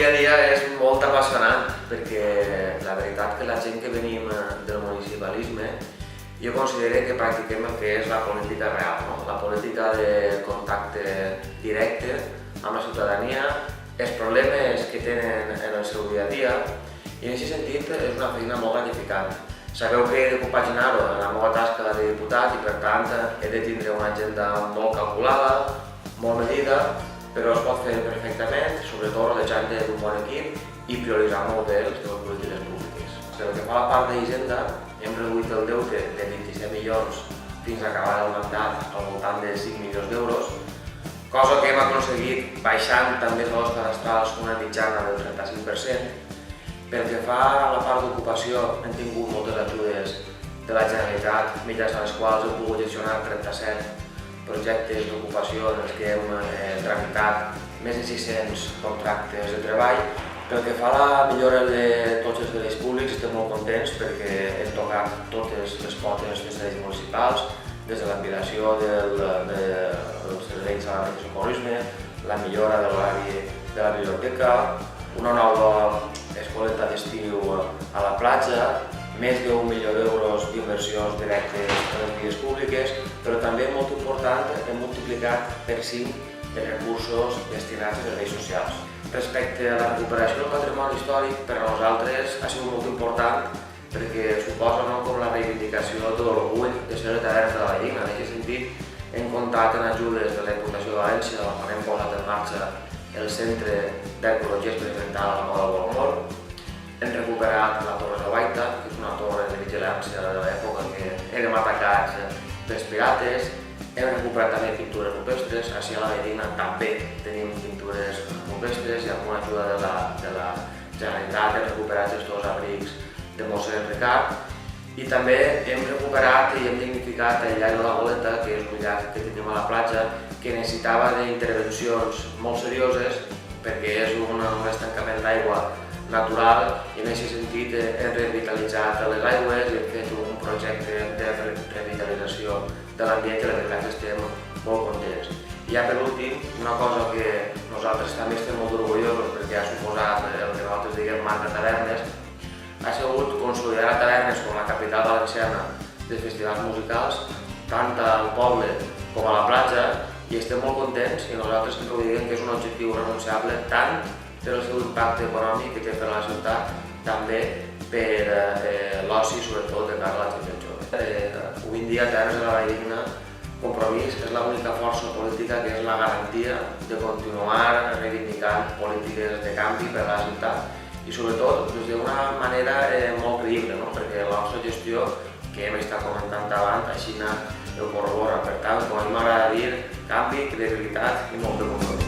dia a dia és molt apassionant perquè la veritat que la gent que venim del municipalisme jo considero que practiquem el que és la política real, no? La política de contacte directe amb la ciutadania, els problemes que tenen en el seu dia a dia i en aquest sentit és una feina molt gratificant. Sabeu que he de compaginar-ho en la meva tasca de diputat i per tant he de tindre una agenda molt calculada, molt medida, però es pot fer perfectament, sobretot rodejant d'un bon equip i prioritzar molt bé les teves polítiques públiques. Pel que fa a la part d'Hisenda, hem reduït el deute de 27 milions fins a acabar el mandat al voltant de 5 milions d'euros, cosa que hem aconseguit baixant també els cadastrals una mitjana del 35%. Pel que fa a la part d'ocupació, hem tingut moltes ajudes de la Generalitat, mitjançant les quals hem pogut gestionar 37 projectes d'ocupació en els que hem tramitat més de 600 contractes de treball. Pel que fa a la millora de tots els serveis públics, estem molt contents perquè hem tocat totes les potes dels serveis municipals, des de l'ampliació dels serveis a la socorrisme, la millora de l'horari de la biblioteca, una nova escoleta d'estiu a la platja, més d'1 milió d'euros d'inversions directes en les vies públiques, però també, molt important, hem multiplicat per 5 els recursos destinats a serveis socials. Respecte a la recuperació del patrimoni històric, per a nosaltres ha sigut molt important perquè suposa com la reivindicació de l'orgull de ser les tavernes de la Valldigna. En aquest sentit, hem comptat en ajudes de la Diputació de València, on hem posat en marxa el Centre d'Ecologia Experimental a la Moda del Bolmor. Hem recuperat la Torre de Guaita, que és una torre de vigilància de l'època que érem atacats pels pirates. Hem recuperat també pintures rupestres, així a la Valldigna també tenim pintures rupestres i amb una ajuda de la Generalitat hem recuperat els dos abrics de mossèn Ricard. I també hem recuperat i hem dignificat el llac de la Goleta, que és un llac que tenim a la platja, que necessitava d'intervencions molt serioses perquè és un estancament d'aigua natural i en aquest sentit hem revitalitzat les aigües i hem fet un projecte de revitalització de l'ambient que la veritat estem molt contents. I ja per últim, una cosa que nosaltres també estem molt orgullosos perquè ha suposat el que nosaltres diguem marca tavernes, ha sigut consolidar a Tavernes com la capital valenciana dels festivals musicals, tant al poble com a la platja, i estem molt contents i nosaltres sempre ho diguem que és un objectiu renunciable tant per el seu impacte econòmic que té per a la ciutat, també per l'oci, sobretot de cara a la gent jove. Avui en dia, Tavernes de la Valldigna, Compromís és l'única força política que és la garantia de continuar reivindicant polítiques de canvi per a la ciutat i sobretot d'una manera molt creïble, perquè la nostra gestió, que hem estat comentant abans, així ho corrobora. Per tant, com a mi m'agrada dir, canvi, credibilitat i molt de compromís.